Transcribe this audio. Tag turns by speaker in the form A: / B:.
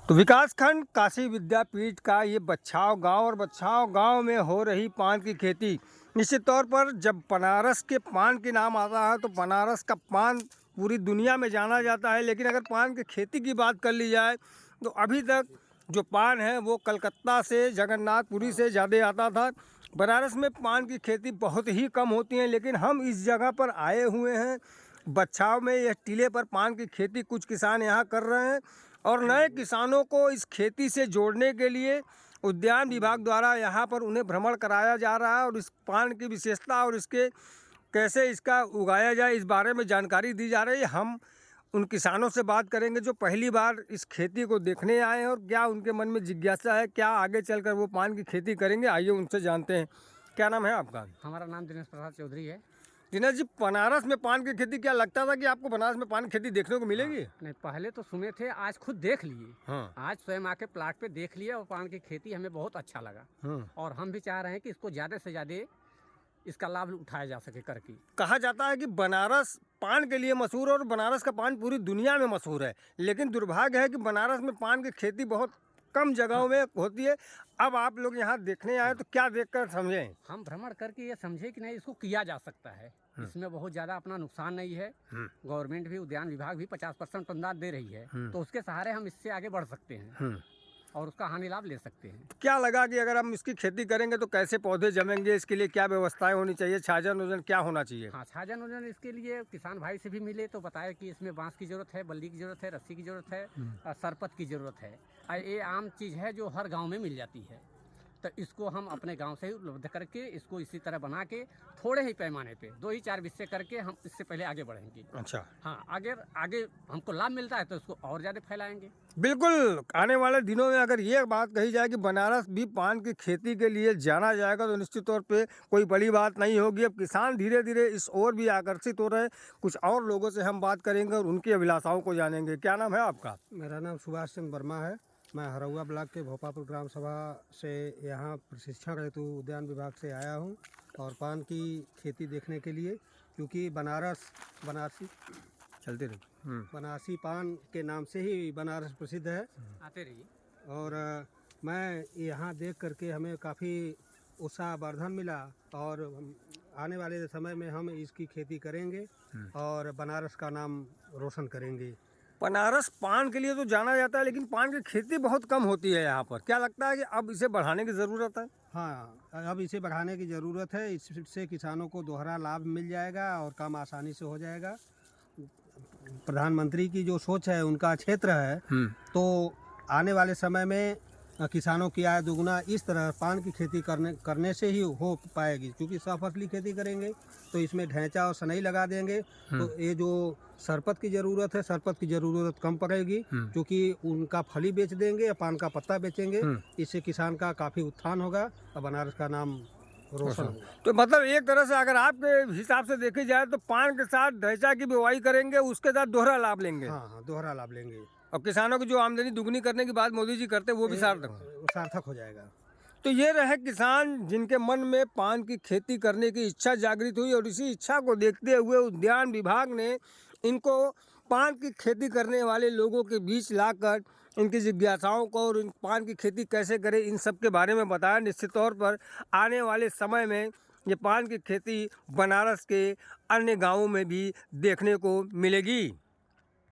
A: तो विकासखंड काशी विद्यापीठ का ये बच्छाव गांव और बच्छाव गांव में हो रही पान की खेती, निश्चित तौर पर जब बनारस के पान के नाम आता है तो बनारस का पान पूरी दुनिया में जाना जाता है। लेकिन अगर पान की खेती की बात कर ली जाए तो अभी तक जो पान है वो कलकत्ता से, जगन्नाथपुरी से ज़्यादा आता था। बनारस में पान की खेती बहुत ही कम होती है, लेकिन हम इस जगह पर आए हुए हैं बच्छाव में। यह टीले पर पान की खेती कुछ किसान यहाँ कर रहे हैं और नए किसानों को इस खेती से जोड़ने के लिए उद्यान विभाग द्वारा यहाँ पर उन्हें भ्रमण कराया जा रहा है और इस पान की विशेषता और इसके कैसे इसका उगाया जाए इस बारे में जानकारी दी जा रही है। हम उन किसानों से बात करेंगे जो पहली बार इस खेती को देखने आए हैं और क्या उनके मन में जिज्ञासा है, क्या आगे चलकर वो पान की खेती करेंगे। आइए उनसे जानते हैं। क्या नाम है आपका?
B: हमारा नाम दिनेश प्रसाद चौधरी है।
A: दिनेश जी, बनारस में पान की खेती, क्या लगता था कि आपको बनारस में पान की खेती देखने को मिलेगी?
B: नहीं, पहले तो सुने थे, आज खुद देख लिए।
A: हाँ।
B: आज स्वयं आके प्लाट पे देख लिए और पान की खेती हमें बहुत अच्छा लगा। और हम भी चाह रहे हैं कि इसको ज़्यादा से ज़्यादा इसका लाभ उठाया जा सके करके।
A: कहा जाता है कि बनारस पान के लिए मशहूर है और बनारस का पान पूरी दुनिया में मशहूर है, लेकिन दुर्भाग्य है कि बनारस में पान की खेती बहुत कम जगहों में होती है। अब आप लोग यहाँ देखने आए तो क्या देखकर समझें?
B: हम भ्रमण करके ये समझे कि नहीं, इसको किया जा सकता है। इसमें बहुत ज़्यादा अपना नुकसान नहीं है। गवर्नमेंट भी, उद्यान विभाग भी 50% अनुदान दे रही है, तो उसके सहारे हम इससे आगे बढ़ सकते हैं और उसका हानि लाभ ले सकते हैं।
A: क्या लगा कि अगर हम इसकी खेती करेंगे तो कैसे पौधे जमेंगे, इसके लिए क्या व्यवस्थाएं होनी चाहिए, छाजन ओजन क्या होना चाहिए?
B: हाँ, छाजन ओजन इसके लिए किसान भाई से भी मिले तो बताया कि इसमें बांस की जरूरत है, बल्ली की जरूरत है, रस्सी की जरूरत है, सरपत की जरूरत है। ये आम चीज़ है जो हर गांव में मिल जाती है। तो इसको हम अपने गांव से ही उपलब्ध करके इसको इसी तरह बना के थोड़े ही पैमाने पे 2-4 बिस्से करके हम इससे पहले आगे बढ़ेंगे।
A: अच्छा।
B: हाँ, आगे हमको लाभ मिलता है तो इसको और ज़्यादा फैलाएंगे।
A: बिल्कुल, आने वाले दिनों में अगर ये बात कही जाए कि बनारस भी पान की खेती के लिए जाना जाएगा तो निश्चित तौर पे कोई बड़ी बात नहीं होगी। अब किसान धीरे धीरे इस ओर भी आकर्षित हो रहे हैं। कुछ और लोगों से हम बात करेंगे और उनकी अभिलाषाओं को जानेंगे। क्या नाम है आपका?
C: मेरा नाम सुभाष चंद्र वर्मा है। मैं हरौआ ब्लॉक के भोपापुर ग्राम सभा से यहाँ प्रशिक्षण हेतु उद्यान विभाग से आया हूँ और पान की खेती देखने के लिए, क्योंकि बनारसी बनारसी पान के नाम से ही बनारस प्रसिद्ध है।
B: आते रहिए। और
C: मैं यहाँ देख करके हमें काफ़ी उत्साहवर्धन मिला और आने वाले समय में हम इसकी खेती करेंगे और बनारस का नाम रोशन करेंगे।
A: बनारस पान के लिए तो जाना जाता है, लेकिन पान की खेती बहुत कम होती है यहाँ पर। क्या लगता है कि अब इसे बढ़ाने की ज़रूरत है?
C: हाँ, अब इसे बढ़ाने की ज़रूरत है। इससे किसानों को दोहरा लाभ मिल जाएगा और काम आसानी से हो जाएगा। प्रधानमंत्री की जो सोच है, उनका क्षेत्र है, तो आने वाले समय में किसानों की आय दुगुना इस तरह पान की खेती करने से ही हो पाएगी। क्योंकि सफसली खेती करेंगे तो इसमें ढैंचा और सनई लगा देंगे तो ये जो सरपत की ज़रूरत है, सरपत की ज़रूरत कम पड़ेगी, क्योंकि उनका फली बेच देंगे या पान का पत्ता बेचेंगे। इससे किसान का काफ़ी उत्थान होगा और बनारस का नाम रोशन होगा।
A: तो मतलब एक तरह से अगर आपके हिसाब से देखी जाए तो पान के साथ ढैंचा की बुवाई करेंगे, उसके साथ दोहरा लाभ लेंगे।
C: हाँ, दोहरा लाभ लेंगे
A: और किसानों की जो आमदनी दुगनी करने की बात मोदी जी करते हैं वो भी
C: सार्थक हो जाएगा।
A: तो ये रहे किसान जिनके मन में पान की खेती करने की इच्छा जागृत हुई और इसी इच्छा को देखते हुए उद्यान विभाग ने इनको पान की खेती करने वाले लोगों के बीच लाकर इनकी जिज्ञासाओं को और इन पान की खेती कैसे करें इन सब के बारे में बताया। निश्चित तौर पर आने वाले समय में ये पान की खेती बनारस के अन्य गाँवों में भी देखने को मिलेगी।